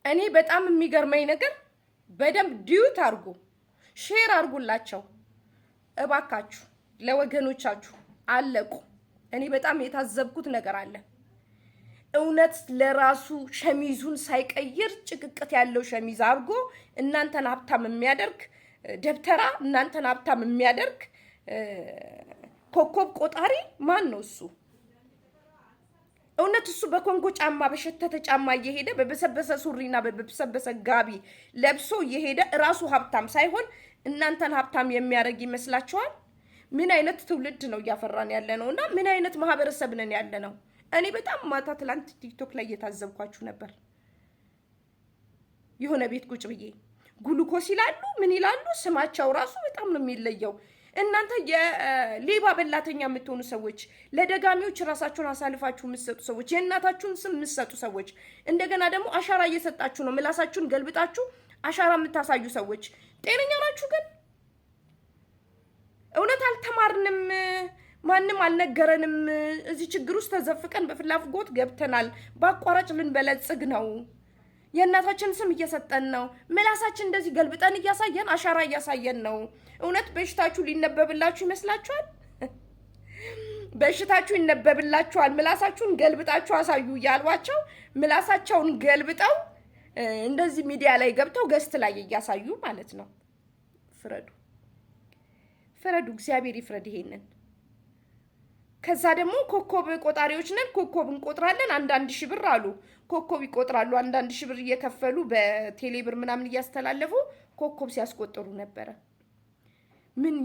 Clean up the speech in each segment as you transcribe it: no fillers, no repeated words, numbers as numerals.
እኔ በጣም የሚገርመኝ ነገር በደንብ ዲዩት አርጉ፣ ሼር አርጉላቸው እባካችሁ፣ ለወገኖቻችሁ አለቁ። እኔ በጣም የታዘብኩት ነገር አለ። እውነት ለራሱ ሸሚዙን ሳይቀይር ጭቅቅት ያለው ሸሚዝ አርጎ እናንተን ሀብታም የሚያደርግ ደብተራ፣ እናንተን ሀብታም የሚያደርግ ኮከብ ቆጣሪ ማን ነው እሱ? እውነት እሱ በኮንጎ ጫማ በሸተተ ጫማ እየሄደ በበሰበሰ ሱሪና በበሰበሰ ጋቢ ለብሶ እየሄደ ራሱ ሀብታም ሳይሆን እናንተን ሀብታም የሚያደርግ ይመስላችኋል? ምን አይነት ትውልድ ነው እያፈራን ያለ ነው? እና ምን አይነት ማህበረሰብ ነን ያለ ነው? እኔ በጣም ማታ ትላንት ቲክቶክ ላይ እየታዘብኳችሁ ነበር። የሆነ ቤት ቁጭ ብዬ ጉሉኮስ ይላሉ፣ ምን ይላሉ፣ ስማቸው ራሱ በጣም ነው የሚለየው። እናንተ የሌባ በላተኛ የምትሆኑ ሰዎች፣ ለደጋሚዎች ራሳችሁን አሳልፋችሁ የምትሰጡ ሰዎች፣ የእናታችሁን ስም የምትሰጡ ሰዎች፣ እንደገና ደግሞ አሻራ እየሰጣችሁ ነው፣ ምላሳችሁን ገልብጣችሁ አሻራ የምታሳዩ ሰዎች ጤነኛ ናችሁ? ግን እውነት አልተማርንም? ማንም አልነገረንም? እዚህ ችግር ውስጥ ተዘፍቀን በፍላጎት ገብተናል። በአቋራጭ ልንበለጽግ ነው። የእናታችን ስም እየሰጠን ነው። ምላሳችን እንደዚህ ገልብጠን እያሳየን አሻራ እያሳየን ነው። እውነት በሽታችሁ ሊነበብላችሁ ይመስላችኋል? በሽታችሁ ይነበብላችኋል። ምላሳችሁን ገልብጣችሁ አሳዩ እያሏቸው ምላሳቸውን ገልብጠው እንደዚህ ሚዲያ ላይ ገብተው ገስት ላይ እያሳዩ ማለት ነው። ፍረዱ፣ ፍረዱ። እግዚአብሔር ይፍረድ ይሄንን። ከዛ ደግሞ ኮከብ ቆጣሪዎች ነን፣ ኮከብ እንቆጥራለን። አንዳንድ ሺህ ብር አሉ ኮከብ ይቆጥራሉ። አንዳንድ ሺህ ብር እየከፈሉ በቴሌ ብር ምናምን እያስተላለፉ ኮከብ ሲያስቆጥሩ ነበረ። ምን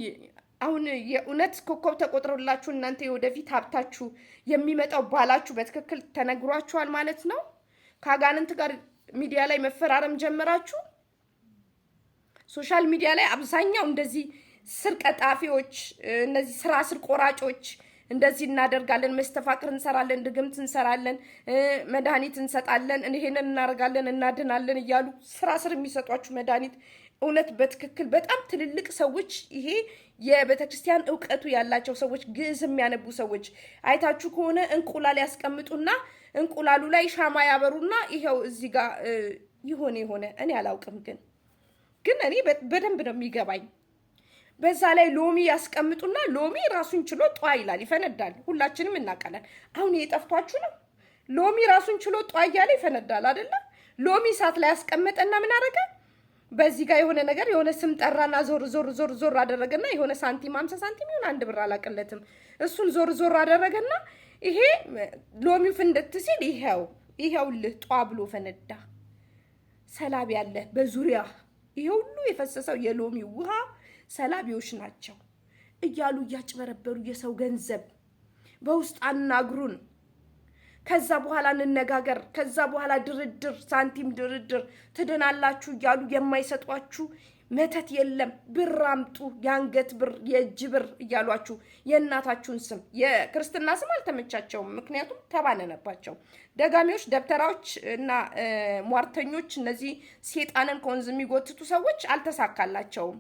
አሁን የእውነት ኮከብ ተቆጥሮላችሁ እናንተ የወደፊት ሀብታችሁ የሚመጣው ባላችሁ በትክክል ተነግሯችኋል ማለት ነው? ከአጋንንት ጋር ሚዲያ ላይ መፈራረም ጀመራችሁ። ሶሻል ሚዲያ ላይ አብዛኛው እንደዚህ ስር ቀጣፊዎች፣ እነዚህ ስራ ስር ቆራጮች እንደዚህ እናደርጋለን፣ መስተፋቅር እንሰራለን፣ ድግምት እንሰራለን፣ መድኃኒት እንሰጣለን፣ ይሄንን እናደርጋለን፣ እናድናለን እያሉ ስራ ስር የሚሰጧችሁ መድኃኒት እውነት በትክክል በጣም ትልልቅ ሰዎች፣ ይሄ የቤተክርስቲያን እውቀቱ ያላቸው ሰዎች፣ ግዕዝ የሚያነቡ ሰዎች አይታችሁ ከሆነ እንቁላል ያስቀምጡና እንቁላሉ ላይ ሻማ ያበሩና ይሄው እዚህ ጋር የሆነ እኔ አላውቅም፣ ግን እኔ በደንብ ነው የሚገባኝ። በዛ ላይ ሎሚ ያስቀምጡና ሎሚ ራሱን ችሎ ጧ ይላል፣ ይፈነዳል። ሁላችንም እናውቃለን። አሁን የጠፍቷችሁ ነው። ሎሚ ራሱን ችሎ ጧ እያለ ይፈነዳል አይደለ? ሎሚ እሳት ላይ ያስቀመጠና ምን አደረገ? በዚህ ጋር የሆነ ነገር የሆነ ስም ጠራና ዞር አደረገና የሆነ ሳንቲም 50 ሳንቲም ይሁን 1 ብር አላቀለትም፣ እሱን ዞር አደረገና ይሄ ሎሚው ፍንደት ሲል ይሄውልህ ጧ ብሎ ፈነዳ። ሰላቢ ያለ በዙሪያ ይሄ ሁሉ የፈሰሰው የሎሚ ውሃ ሰላቢዎች ናቸው እያሉ እያጭበረበሩ የሰው ገንዘብ በውስጥ አናግሩን። ከዛ በኋላ እንነጋገር፣ ከዛ በኋላ ድርድር፣ ሳንቲም ድርድር ትድናላችሁ እያሉ የማይሰጧችሁ መተት የለም። ብር አምጡ፣ የአንገት ብር፣ የእጅ ብር እያሏችሁ የእናታችሁን ስም የክርስትና ስም አልተመቻቸውም። ምክንያቱም ተባነነባቸው። ደጋሚዎች፣ ደብተራዎች እና ሟርተኞች፣ እነዚህ ሴጣንን ከወንዝ የሚጎትቱ ሰዎች አልተሳካላቸውም።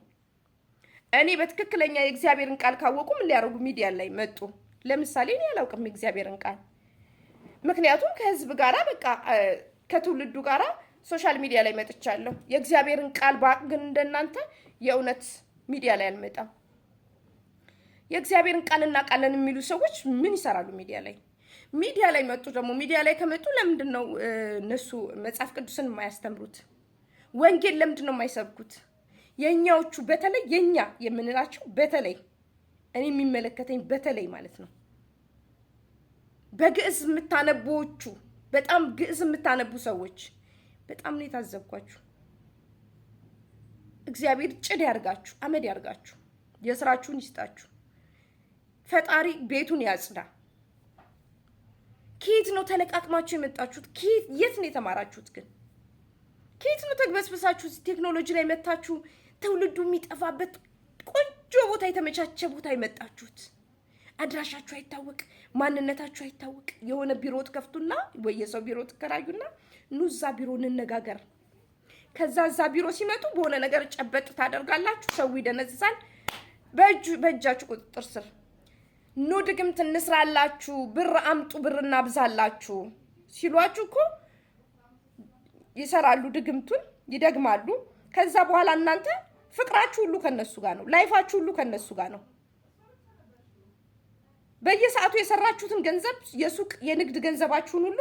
እኔ በትክክለኛ የእግዚአብሔርን ቃል ካወቁ ምን ሊያደርጉ ሚዲያ ላይ መጡ? ለምሳሌ እኔ አላውቅም የእግዚአብሔርን ቃል። ምክንያቱም ከህዝብ ጋራ በቃ ከትውልዱ ጋራ ሶሻል ሚዲያ ላይ መጥቻለሁ። የእግዚአብሔርን ቃል ባቅ ግን እንደናንተ የእውነት ሚዲያ ላይ አልመጣም። የእግዚአብሔርን ቃል እናውቃለን የሚሉ ሰዎች ምን ይሰራሉ ሚዲያ ላይ? ሚዲያ ላይ መጡ። ደግሞ ሚዲያ ላይ ከመጡ ለምንድን ነው እነሱ መጽሐፍ ቅዱስን የማያስተምሩት? ወንጌል ለምንድን ነው የማይሰብኩት? የኛዎቹ በተለይ የኛ የምንላቸው በተለይ እኔ የሚመለከተኝ በተለይ ማለት ነው በግዕዝ የምታነቡዎቹ በጣም ግዕዝ የምታነቡ ሰዎች በጣም ነው የታዘብኳችሁ። እግዚአብሔር ጭድ ያርጋችሁ፣ አመድ ያርጋችሁ፣ የስራችሁን ይስጣችሁ። ፈጣሪ ቤቱን ያጽዳ። ከየት ነው ተለቃቅማችሁ የመጣችሁት? የት ነው የተማራችሁት? ግን ከየት ነው ተግበስብሳችሁ ቴክኖሎጂ ላይ መታችሁ ትውልዱ የሚጠፋበት ቆንጆ ቦታ የተመቻቸ ቦታ የመጣችሁት? አድራሻችሁ አይታወቅ፣ ማንነታችሁ አይታወቅ። የሆነ ቢሮ ትከፍቱና ወይ የሰው ቢሮ ትከራዩና ኑዛ ቢሮ እንነጋገር። ከዛ ቢሮ ሲመጡ በሆነ ነገር ጨበጥ ታደርጋላችሁ። ሰው ይደነዝዛል። በእጃችሁ ቁጥጥር ስር ኑ ድግምት እንስራላችሁ፣ ብር አምጡ፣ ብር እናብዛላችሁ ሲሏችሁ እኮ ይሰራሉ፣ ድግምቱን ይደግማሉ። ከዛ በኋላ እናንተ ፍቅራችሁ ሁሉ ከነሱ ጋር ነው፣ ላይፋችሁ ሁሉ ከነሱ ጋር ነው። በየሰዓቱ የሰራችሁትን ገንዘብ የሱቅ የንግድ ገንዘባችሁን ሁሉ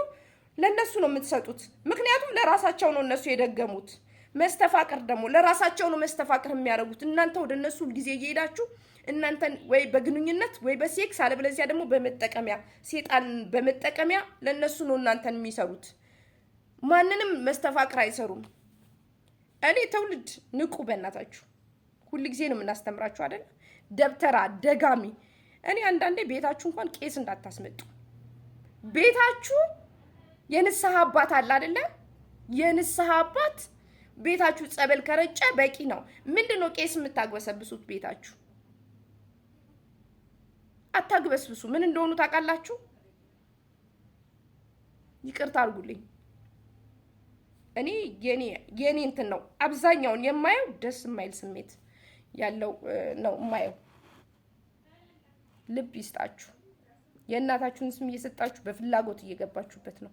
ለነሱ ነው የምትሰጡት። ምክንያቱም ለራሳቸው ነው እነሱ የደገሙት። መስተፋቅር ደግሞ ለራሳቸው ነው መስተፋቅር የሚያደርጉት። እናንተ ወደ እነሱ ጊዜ እየሄዳችሁ እናንተን ወይ በግንኙነት ወይ በሴክስ አለበለዚያ ደግሞ በመጠቀሚያ ሴጣን በመጠቀሚያ ለነሱ ነው እናንተን የሚሰሩት። ማንንም መስተፋቅር አይሰሩም። እኔ ትውልድ ንቁ፣ በእናታችሁ ሁሉ ጊዜ ነው የምናስተምራችሁ አይደል? ደብተራ ደጋሚ። እኔ አንዳንዴ ቤታችሁ እንኳን ቄስ እንዳታስመጡ። ቤታችሁ የንስሐ አባት አለ አይደለ? የንስሐ አባት ቤታችሁ ጸበል ከረጨ በቂ ነው። ምንድነው ቄስ የምታግበሰብሱት? ቤታችሁ አታግበስብሱ። ምን እንደሆኑ ታውቃላችሁ? ይቅርታ አድርጉልኝ። እኔ የኔ እንትን ነው አብዛኛውን የማየው ደስ የማይል ስሜት ያለው ነው የማየው። ልብ ይስጣችሁ። የእናታችሁን ስም እየሰጣችሁ በፍላጎት እየገባችሁበት ነው።